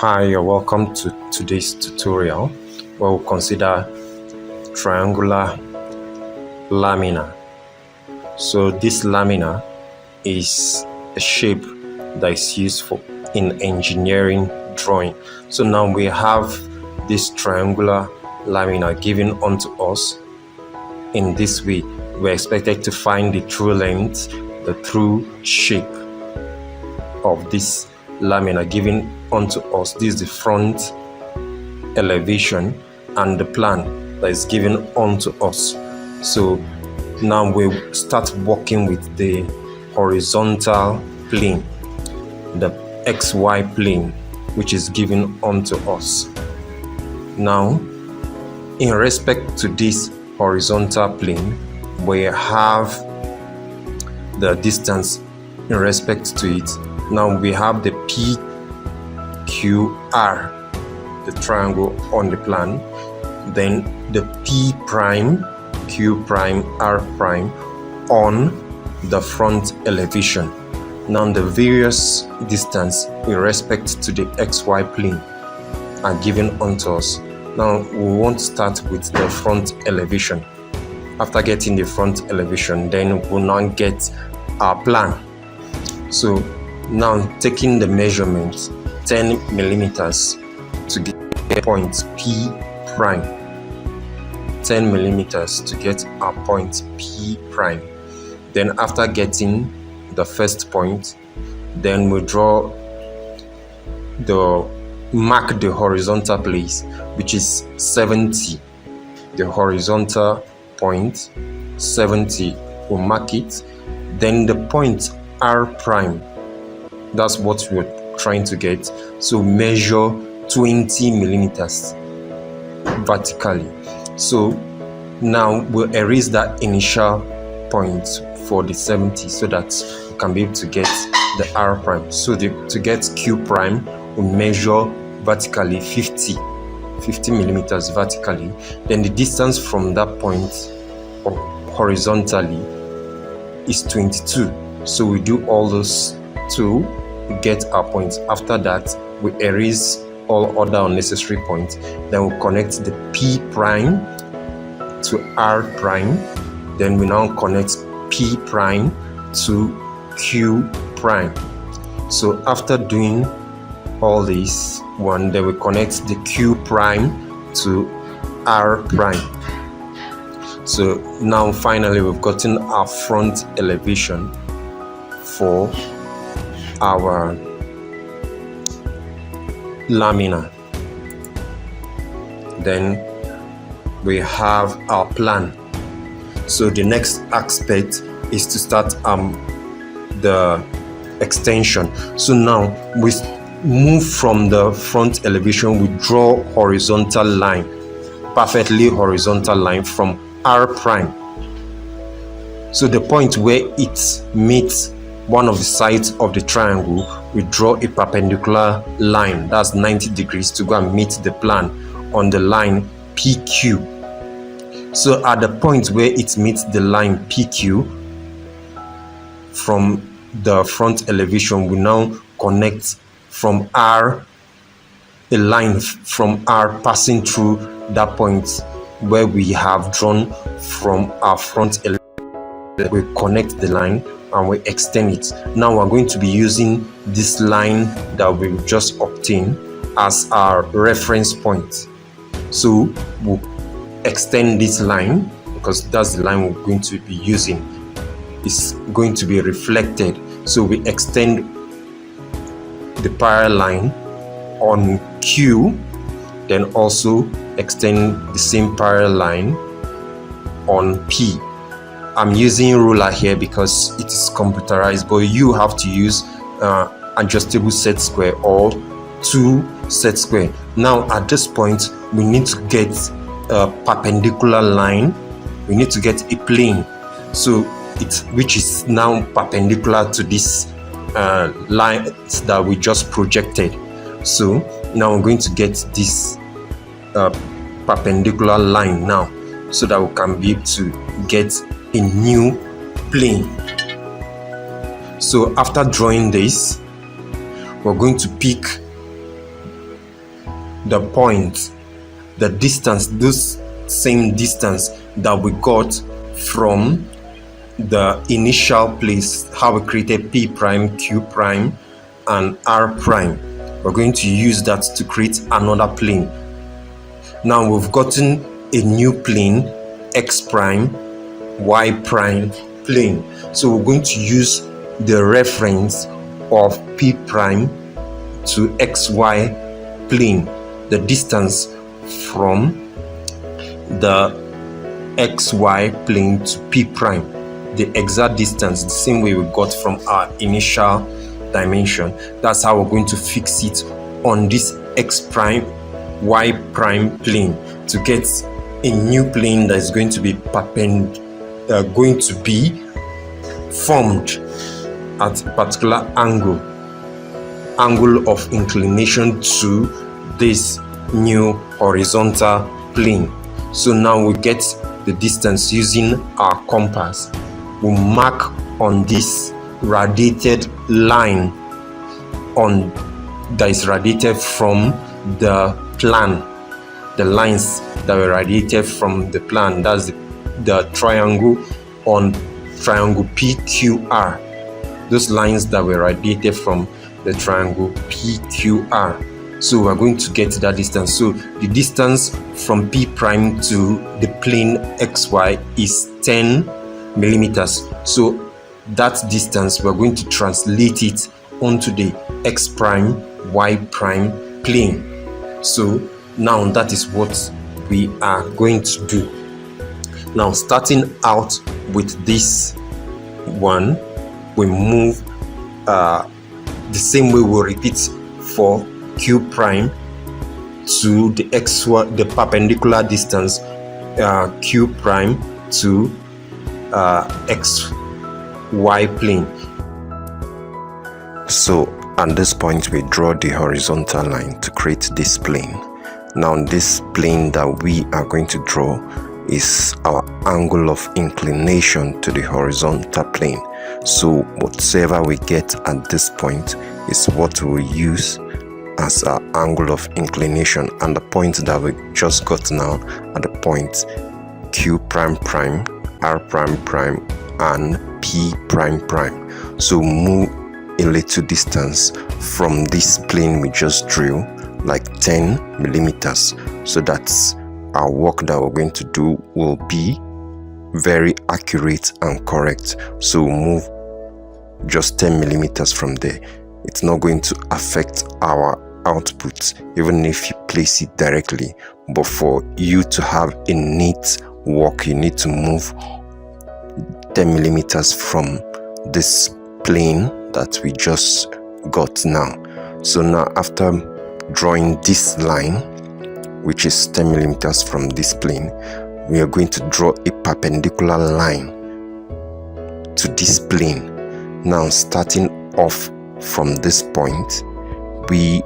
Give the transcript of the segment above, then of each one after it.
Hi, you're welcome to today's tutorial where we'll consider triangular laminar. So this laminar is a shape that is used in engineering drawing. So now we have this triangular laminar given unto us in this way. We're expected to find the true length, the true shape of this laminar given unto us. This is the front elevation and the plan that is given unto us. So now we start working with the horizontal plane, the XY plane, which is given unto us. Now, in respect to this horizontal plane, we have the distance in respect to it. Now we have the PQR, the triangle on the plan, then the P prime, Q prime, R prime on the front elevation. Now the various distance in respect to the XY plane are given unto us. Now we want to start with the front elevation. After getting the front elevation, then we'll now get our plan. So now taking the measurement 10 millimeters to get point P prime, 10 millimeters to get our point P prime. Then after getting the first point, then we mark the horizontal place, which is 70. The horizontal point 70, we'll mark it. Then the point R prime, that's what we're trying to get. So measure 20 millimeters vertically. So now we'll erase that initial point for the 70 so that we can be able to get the R prime. So to get Q prime, we measure vertically 50 millimeters vertically. Then the distance from that point horizontally is 22. So we do all those two to get our points. After that, we erase all other unnecessary points. Then we connect the P prime to R prime. Then we now connect P prime to Q prime. So after doing all this one, then we connect the Q prime to R prime. So now finally we've gotten our front elevation for our laminar. Then we have our plan. So the next aspect is to start the extension. So now we move from the front elevation, we draw horizontal line, perfectly horizontal line from R prime. So the point where it meets one of the sides of the triangle, we draw a perpendicular line, that's 90 degrees, to go and meet the plan on the line PQ. So at the point where it meets the line PQ from the front elevation, we now connect from R, a line from R passing through that point where we have drawn from our front elevation. We connect the line and we extend it. Now we're going to be using this line that we just obtained as our reference point. So we'll extend this line because that's the line we're going to be using. It's going to be reflected. So we extend the parallel line on Q, then also extend the same parallel line on P. I'm using ruler here because it is computerized, but you have to use adjustable set square or 2 set square. Now at this point, we need to get a perpendicular line. We need to get a plane, so which is now perpendicular to this line that we just projected. So now we're going to get this perpendicular line now, so that we can be able to get a new plane. So after drawing this, we're going to pick the point, the distance, this same distance that we got from the initial place, how we created P prime, Q prime, and R prime. We're going to use that to create another plane. Now we've gotten a new plane, X prime, Y prime plane. So we're going to use the reference of P prime to XY plane, the distance from the XY plane to P prime, the exact distance, the same way we got from our initial dimension. That's how we're going to fix it on this X prime, Y prime plane to get a new plane that is going to be going to be formed at a particular angle of inclination to this new horizontal plane. So now we get the distance using our compass. We mark on this radiated line that is radiated from the plan, the lines that were radiated from the plan. That's the triangle on triangle PQR, those lines that were radiated from the triangle PQR. So we're going to get that distance. So the distance from P prime to the plane XY is 10 millimeters. So that distance, we're going to translate it onto the X prime, Y prime plane. So now that is what we are going to do. Now, starting out with this one, we move the same way we'll repeat for Q prime to the XY, the perpendicular distance Q prime to XY plane. So at this point we draw the horizontal line to create this plane. Now this plane that we are going to draw is our angle of inclination to the horizontal plane. So whatever we get at this point is what we will use as our angle of inclination, and the point that we just got now at the point Q prime prime, R prime prime, and P prime prime. So move a little distance from this plane we just drew, like 10 millimeters. So that's our work that we're going to do will be very accurate and correct. So move just 10 millimeters from there. It's not going to affect our output even if you place it directly, but for you to have a neat work, you need to move 10 millimeters from this plane that we just got now. So now after drawing this line, which is 10 millimeters from this plane, we are going to draw a perpendicular line to this plane. Now starting off from this point, we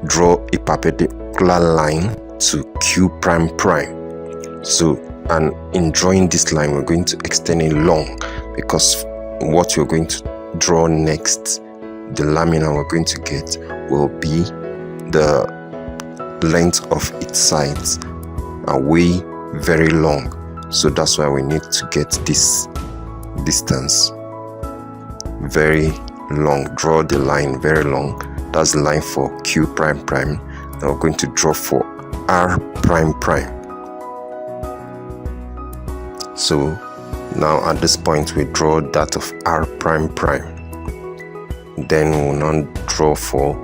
draw a perpendicular line to Q prime prime. So, and in drawing this line, we're going to extend it long, because what we're going to draw next, the laminar we're going to get, will be the length of its sides are way very long. So that's why we need to get this distance very long. Draw the line very long. That's the line for Q prime prime. Now we're going to draw for R prime prime. So now at this point we draw that of R prime prime. Then we'll now draw for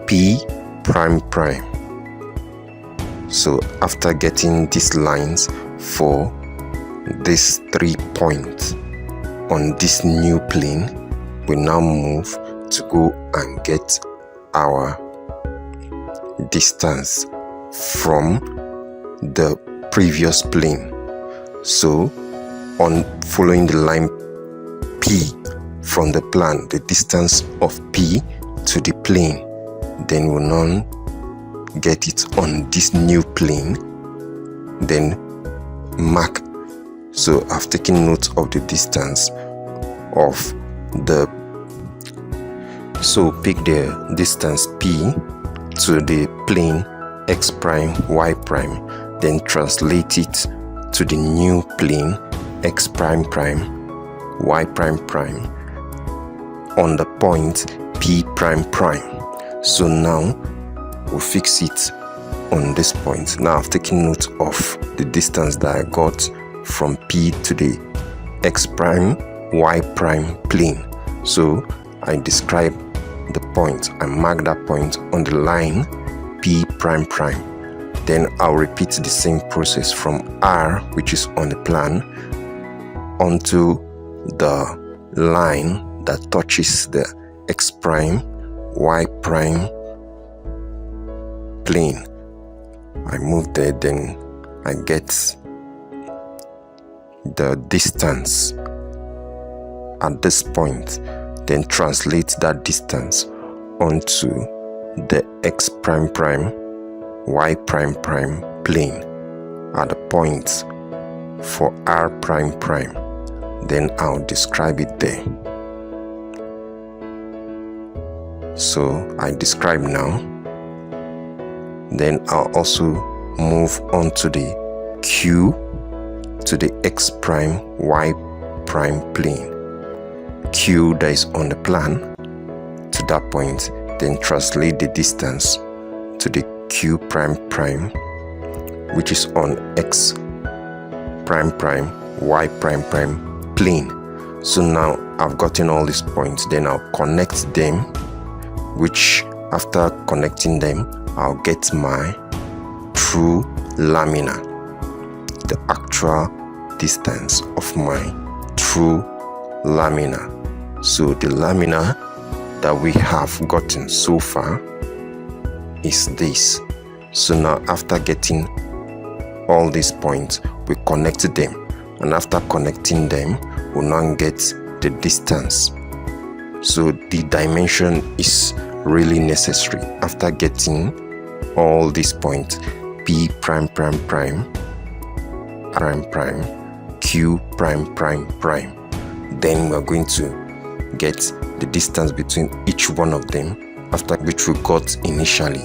P prime prime. So after getting these lines for these 3 points on this new plane, we now move to go and get our distance from the previous plane. So on following the line P from the plan, the distance of P to the plane, then we'll now get it on this new plane, then mark. So I've taken note of the distance of the, so pick the distance P to the plane x prime, y prime, then translate it to the new plane x prime prime, y prime prime on the point p prime prime. So now we'll fix it on this point. Now I've taken note of the distance that I got from P to the x prime y prime plane. So I describe the point, I mark that point on the line P prime prime. Then I'll repeat the same process from R, which is on the plan, onto the line that touches the x prime y prime plane. I move there, then I get the distance at this point, then translate that distance onto the x prime prime y prime prime plane at the point for r prime prime. Then I'll describe it there. So I describe now. Then I'll also move on to the Q to the x prime y prime plane. Q that is on the plan to that point, then translate the distance to the Q prime prime, which is on x prime prime y prime prime plane. So now I've gotten all these points, then I'll connect them, which after connecting them I'll get my true laminar, the actual distance of my true laminar. So the laminar that we have gotten so far is this. So now after getting all these points, we connect them, and after connecting them we'll now get the distance. So the dimension is really necessary after getting all these points p prime prime prime prime prime q prime prime prime. Then we're going to get the distance between each one of them, after which we got initially.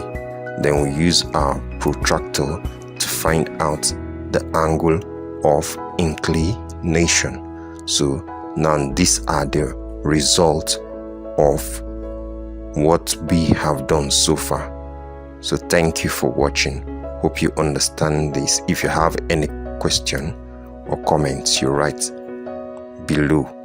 Then we use our protractor to find out the angle of inclination. So now these are the result of what we have done so far. So thank you for watching. Hope you understand this. If you have any question or comments, you write below.